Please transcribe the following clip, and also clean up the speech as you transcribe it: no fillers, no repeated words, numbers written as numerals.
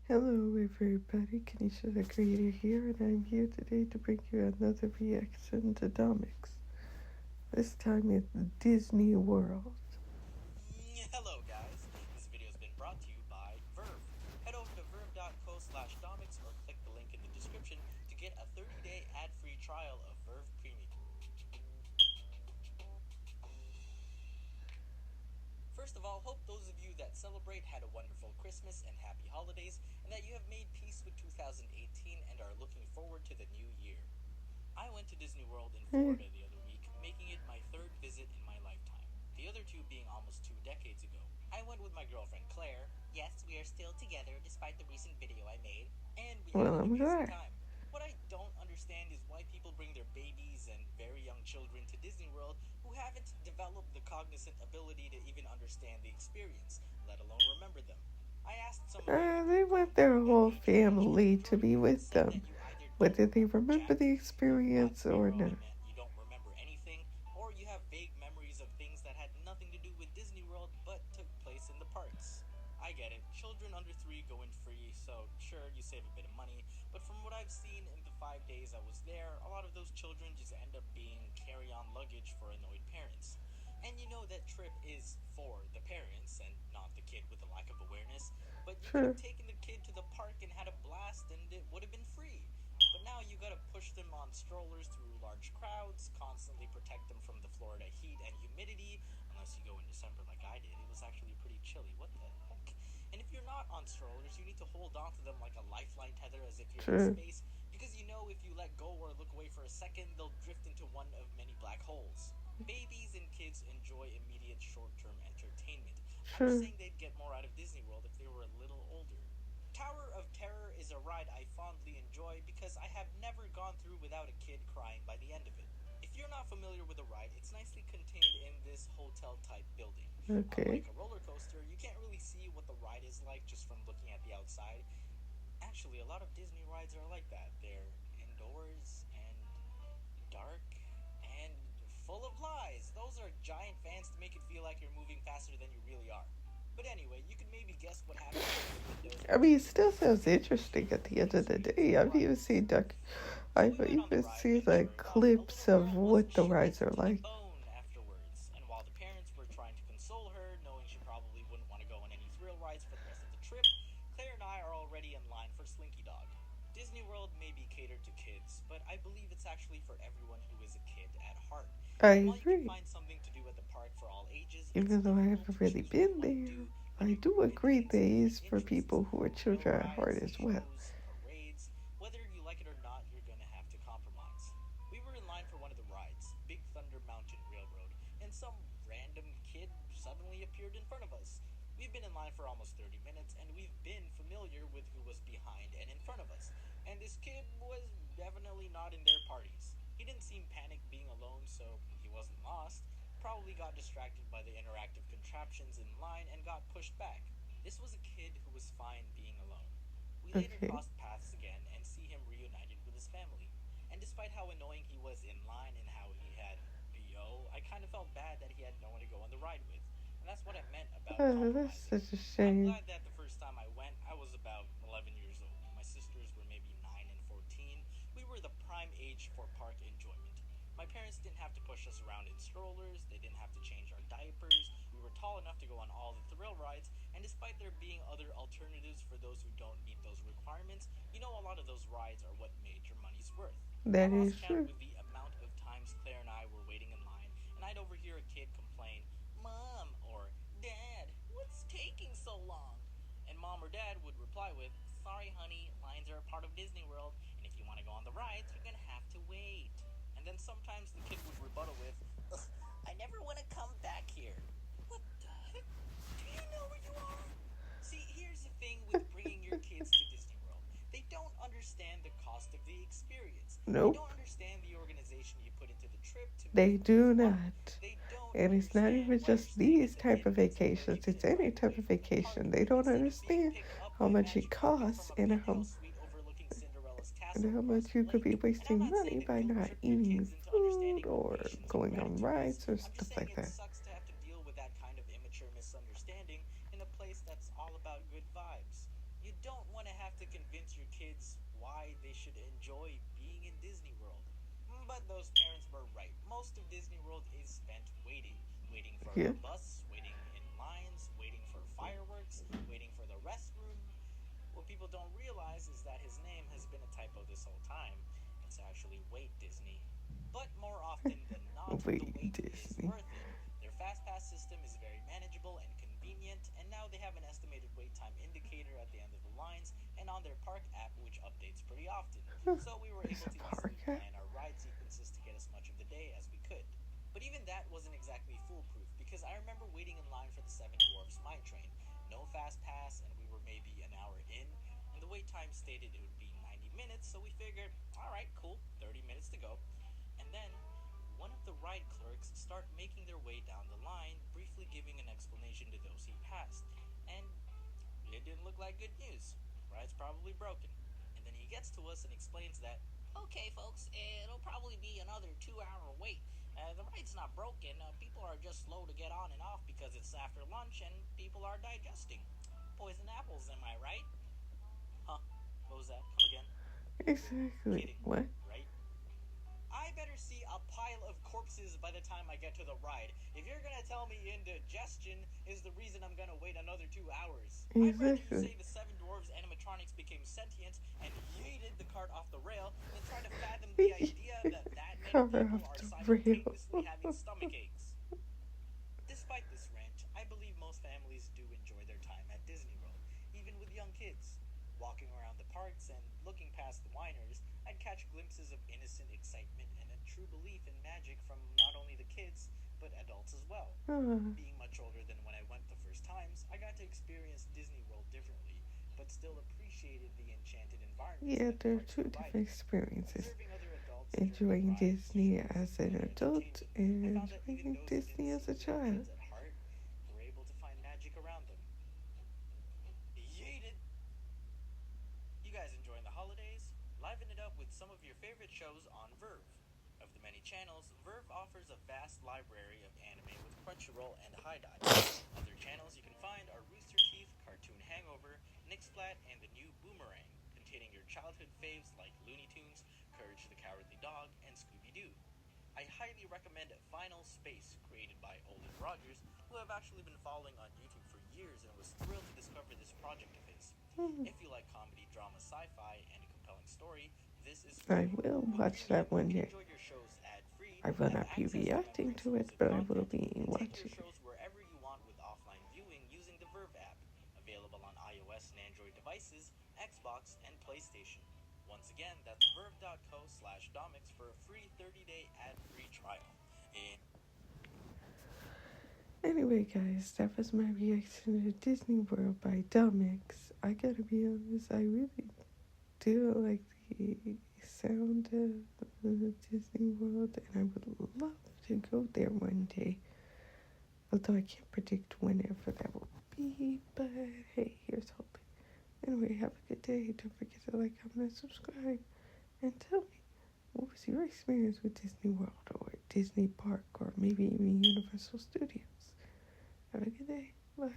Hello everybody, Kanisha the Creator here, and I'm here today to bring you another reaction to Domics. This time it's Disney World. Hello guys, this video has been brought to you by Verve. Head over to verve.co/domics or click the link in the description to get a 30-day ad-free trial of Verve Premium. First of all, hope those of you that celebrate had a wonderful Christmas and happy holidays, and that you have made peace with 2018 and are looking forward to the new year. I went to Disney World in Eh, Florida the other week, making it my third visit in my lifetime, the other two being almost 2 decades ago. I went with my girlfriend Claire. Yes, we are still together despite the recent video I made, and we had well, an I'm amazing glad. time. What I don't understand is why people bring their babies and very young children to Disney World who haven't developed the cognizant ability to even understand the experience, let alone remember them. I asked some They American want grown-up their that whole age range, and the family to majority be with said them, that you either don't whether they remember remember jack the shit, by experience or zero I not. meant you don't remember anything, or you have vague memories of things that had nothing to do with Disney World but took place in the parks. I get it, children under 3 go in free, so sure, you save a bit of money, but from what I've seen in the 5 days I was there, a lot of those children just end up being carry-on luggage for annoyed parents. And you know that trip is for the parents and not the kid with a lack of awareness, but you could Sure, have taken the kid to the park and had a blast and it would have been free. But now you gotta push them on strollers through large crowds, constantly protect them from the Florida heat and humidity, unless you go in December like I did. It was actually pretty chilly. What the heck? And if you're not on strollers, you need to hold on to them like a lifeline tether as if you're in sure, space, because you know if you let go or look away for a second, they'll drift into one of many black holes. Babies and kids enjoy immediate short-term entertainment. I'm just sure. saying they'd get more out of Disney World if they were a little older. Tower of Terror is a ride I fondly enjoy because I have never gone through without a kid crying by the end of it. If you're not familiar with the ride, it's nicely contained in this hotel-type building. Okay. Unlike a roller coaster, you can't really see what the ride is like just from looking at the outside. Actually, a lot of Disney rides are like that. They're indoors and dark and full of lies. Those are giant fans to make it feel like you're moving faster than you really are. But anyway, you can maybe guess what happens when the windows I burst mean, it open still and you sounds see the interesting at entire the end of the experience day. the ride was designed for. So I've we went on the even ride, seen and like sure enough, a clips little of girl what wasn't the rides shredded are to the like. bone afterwards. And while the parents were trying to console her, knowing she probably wouldn't want to go on any thrill rides for the rest of the trip, Claire and I are already in line for Slinky Dog. Disney World may be catered to kids, but I believe it's actually for everyone who is a kid at heart. I And while you can agree. find something to do at the park for all ages, it's Even though I difficult haven't to really choose what you been want to there, do when I you do grew up in agree kids' there favorite is for interests. people who are Thrill children at heart rides, as well. shows, parades, whether you like it or not, you're gonna have to compromise. We were in line for one of the rides, Big Thunder Mountain Railroad, and some random kid suddenly appeared in front of us. We've been in line for almost 30 minutes, and we've been familiar with who was behind and in front of us. And this kid was definitely not in their parties. He didn't seem panicked being alone, so he wasn't lost. Probably got distracted by the interactive contraptions in line and got pushed back. This was a kid who was fine being alone. We later Okay. crossed paths again and see him reunited with his family. And despite how annoying he was in line and how he had BO, I kind of felt bad that he had no one to go on the ride with. And that's what I meant about That's compromising. such a I'm shame. glad that the first time I went, I was about 11 years old. My sisters were maybe 9 and 14. We were the prime age for park enjoyment. My parents didn't have to push us around in strollers, they didn't have to change our diapers, we were tall enough to go on all the thrill rides, and despite there being other alternatives for those who don't meet those requirements, you know a lot of those rides are what made your money's worth. I That lost is count true. with the amount of times Claire and I were waiting in line, and I'd overhear a kid complain, "Mom," or "Dad, what's taking so long?" And mom or dad would reply with, "Sorry, honey, lines are a part of Disney World, and if you want to go on the rides, you're gonna have to wait." And then sometimes the kid would rebuttal with, "Ugh, I never want to come back here." What the heck? Do you know where you are? See, here's the thing with bringing your kids to Disney World. They don't understand the cost of the experience. They Nope. don't understand the organization you put into the trip to make They them feel do loved. not. They don't And it's not understand even why you're just staying these at the type of entrance and where you vacations, can it's enjoy any the type view of from the park, vacation. They don't instead of being understand picked up how by much it magical whip from costs a and penthouse suite overlooking Cinderella's castle how across much the you could be lake. And I'm wasting not saying money that by guilt not trip your eating kids into food understanding what or patience and going on gratitude is. rides or I'm just stuff saying like it that. sucks to have to deal with that kind of immature misunderstanding in a place that's all about good vibes. You don't want to have to convince your kids why they should enjoy being in Disney World. But those parents were right. Most of Disney World is spent waiting. Waiting for Yeah. a bus, waiting in lines, waiting for fireworks, waiting for the restroom. What people don't realize is that his name has been a typo this whole time. It's actually Wait Disney. But more often than not, the Wait, wait is Disney. worth it. Their fast pass system is very manageable and convenient, and now they have an estimated wait time indicator at the end of the lines and on their park app, which updates pretty often. So we were There's able a to park easily app. plan our ride sequences to get as much of the day as we could. But even that wasn't exactly foolproof, because I remember waiting in line for the Seven Dwarfs Mine Train. No fast pass, and we were maybe an hour in, and the wait time stated it would be 90 minutes, so we figured, alright, cool, 30 minutes to go. And then one of the ride clerks start making their way down the line, briefly giving an explanation to those he passed. And it didn't look like good news. Ride's probably broken. And then he gets to us and explains that, okay, folks, it'll probably be another 2 hour wait. The ride's not broken. People are just slow to get on and off because it's after lunch and people are digesting. Poison apples, am I right? Huh? What was that? Come again? Exactly. Kidding, What? right? I better see a pile of corpses by the time I get to the ride. If you're gonna tell me indigestion is the reason I'm gonna wait another 2 hours, I'd rather you Exactly. say the Seven Dwarves animatronics became sentient and yeeted the cart off the rail than try to fathom the idea that that many Cover people up are the rail. simultaneously having stomach aches. Despite this rant, I believe most families do enjoy their time at Disney World, even with young kids. Walking around the parks and looking past the whiners, I'd catch glimpses of innocent excitement and a true belief in magic from not only the kids, but adults as well. Being much older than when I went the first times, I got to experience Disney World differently, but still appreciated the enchanted environments Yeah, that the there are parks two provided. different experiences. Observing other adults enjoying Enjoying rides, Disney shows, as an and adult entertainment, I and found that even enjoying those who didn't Disney as seem a to be child. kids at heart were able to find magic around them. Yeeted! You guys enjoying the holidays? Liven it up with some of your favorite shows on Verve. Of the many channels, Verve offers a vast library of anime with Crunchyroll and High Dive. Other channels you can find are Rooster Teeth, Cartoon Hangover, Nixplat, and the new Boomerang, containing your childhood faves like Looney Tunes, Courage the Cowardly Dog, and Scooby-Doo. I highly recommend Final Space, created by Olin Rogers, who I've actually been following on YouTube for years and was thrilled to discover this project of his. If you like comedy, drama, sci-fi, and a compelling story, this is for I you. will With watch Premium, that you one can day. enjoy your shows ad-free, I will have not be access to reacting to it, member-exclusive but I will content, be and take your watching. shows wherever you want with offline viewing using the Verve app, available on iOS and Android devices, Xbox, and PlayStation. Once again, that's verve.co/domics for a free 30-day ad-free trial. And Anyway, guys, that was my reaction to Disney World by Domics. I gotta be honest, I really do like the sound of Disney World, and I would love to go there one day. Although I can't predict whenever that will be, but hey, here's hoping. Anyway, have a good day. Don't forget to like, comment, and subscribe. And tell me, what was your experience with Disney World or Disney Park or maybe even Universal Studios? Have a good day. Bye.